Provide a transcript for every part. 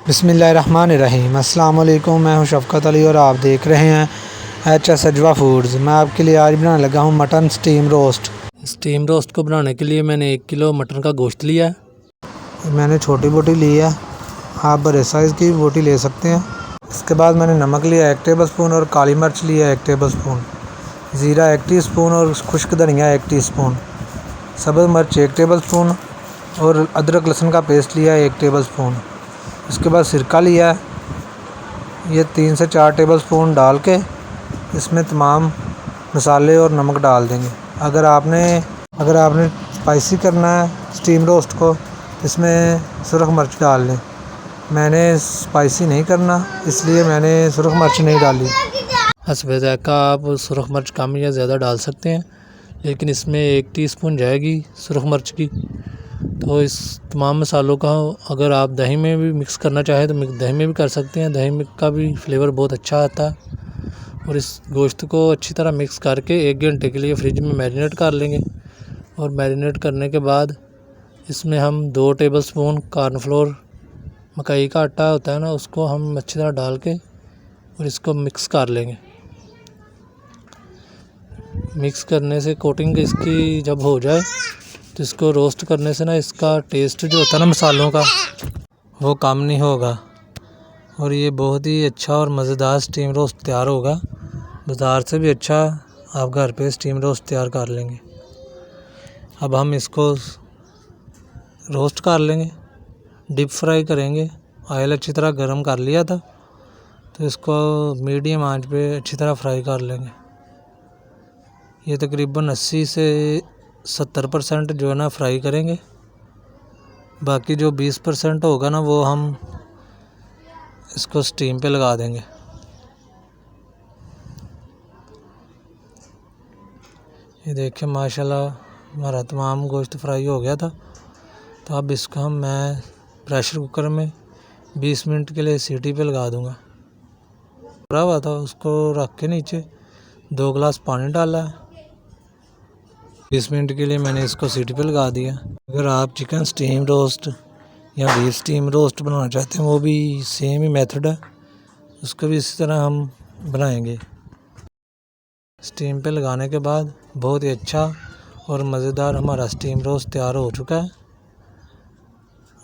बिस्मिल्लाहिर्रहमानिर्रहीम। अस्सलाम वालेकुम। मैं हूं शफ़क़त अली और आप देख रहे हैं एच.एस. अजवा फूड्स। मैं आपके लिए आज बनाने लगा हूं mutton steam roast. Steam roast को बनाने के लिए मैंने 1 किलो मटन का गोश्त लिया है। मैंने छोटी बोटी ली है, आप बड़े साइज़ की बोटी ले सकते हैं। इसके बाद मैंने नमक लिया 1 टेबल स्पून और काली मिर्च लिया 1 टेबल स्पून, ज़ीरा 1 टीस्पून और खुश्क धनिया 1 टीस्पून, सब्ज़ मिर्च 1 टेबल स्पून और अदरक लहसुन का पेस्ट लिया 1 टेबल स्पून। इसके बाद सिरका लिया है, ये 3 से 4 टेबल स्पून डाल के इसमें तमाम मसाले और नमक डाल देंगे। अगर आपने स्पाइसी करना है स्टीम रोस्ट को, इसमें सुरख मिर्च डाल लें। मैंने स्पाइसी नहीं करना, इसलिए मैंने सुरख मिर्च नहीं डाली। हस्बे ज़ायक़ा आप सुरख मिर्च कम या ज़्यादा डाल सकते हैं, लेकिन इसमें 1 टीस्पून जाएगी सुरख मिर्च की। तो इस तमाम मसालों का अगर आप दही में भी मिक्स करना चाहें तो दही में भी कर सकते हैं। दही में का भी फ्लेवर बहुत अच्छा आता है। और इस गोश्त को अच्छी तरह मिक्स करके 1 घंटे के लिए फ्रिज में मैरिनेट कर लेंगे। और मैरिनेट करने के बाद इसमें हम 2 टेबल स्पून कॉर्नफ्लोर, मकई का आटा होता है ना, उसको हम अच्छी तरह डाल के और इसको मिक्स कर लेंगे। मिक्स करने से कोटिंग इसकी जब हो जाए तो इसको रोस्ट करने से ना इसका टेस्ट जो होता है ना मसालों का, वो कम नहीं होगा और ये बहुत ही अच्छा और मज़ेदार स्टीम रोस्ट तैयार होगा। बाज़ार से भी अच्छा आप घर पे स्टीम रोस्ट तैयार कर लेंगे। अब हम इसको रोस्ट कर लेंगे, डीप फ्राई करेंगे। ऑयल अच्छी तरह गर्म कर लिया था, तो इसको मीडियम आंच पे अच्छी तरह फ्राई कर लेंगे। ये तकरीबन 80 से 70% जो है ना फ्राई करेंगे। बाकी जो 20% होगा ना, वो हम इसको स्टीम पे लगा देंगे। ये देखिए माशाल्लाह हमारा तमाम गोश्त फ्राई हो गया था। तो अब इसको मैं प्रेशर कुकर में 20 मिनट के लिए सीटी पे लगा दूंगा। भरा हुआ था, उसको रख के नीचे 2 गिलास पानी डाला है। 20 मिनट के लिए मैंने इसको सीटी पे लगा दिया। अगर आप चिकन स्टीम रोस्ट या बीफ स्टीम रोस्ट बनाना चाहते हैं, वो भी सेम ही मेथड है, उसको भी इसी तरह हम बनाएंगे। स्टीम पे लगाने के बाद बहुत ही अच्छा और मज़ेदार हमारा स्टीम रोस्ट तैयार हो चुका है।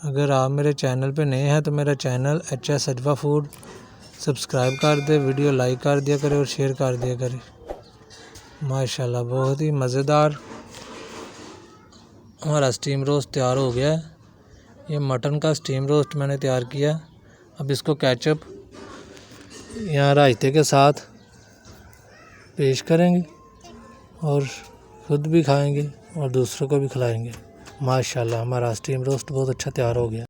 अगर आप मेरे चैनल पे नए हैं तो मेरा चैनल एच.एस. अजवा फूड सब्सक्राइब कर दे, वीडियो लाइक कर दिया करें और शेयर कर दिया करें। माशाल्लाह बहुत ही मज़ेदार हमारा स्टीम रोस्ट तैयार हो गया है। ये मटन का स्टीम रोस्ट मैंने तैयार किया। अब इसको केचप या रायते के साथ पेश करेंगे और खुद भी खाएंगे और दूसरों को भी खिलाएंगे। माशाल्लाह हमारा स्टीम रोस्ट बहुत अच्छा तैयार हो गया।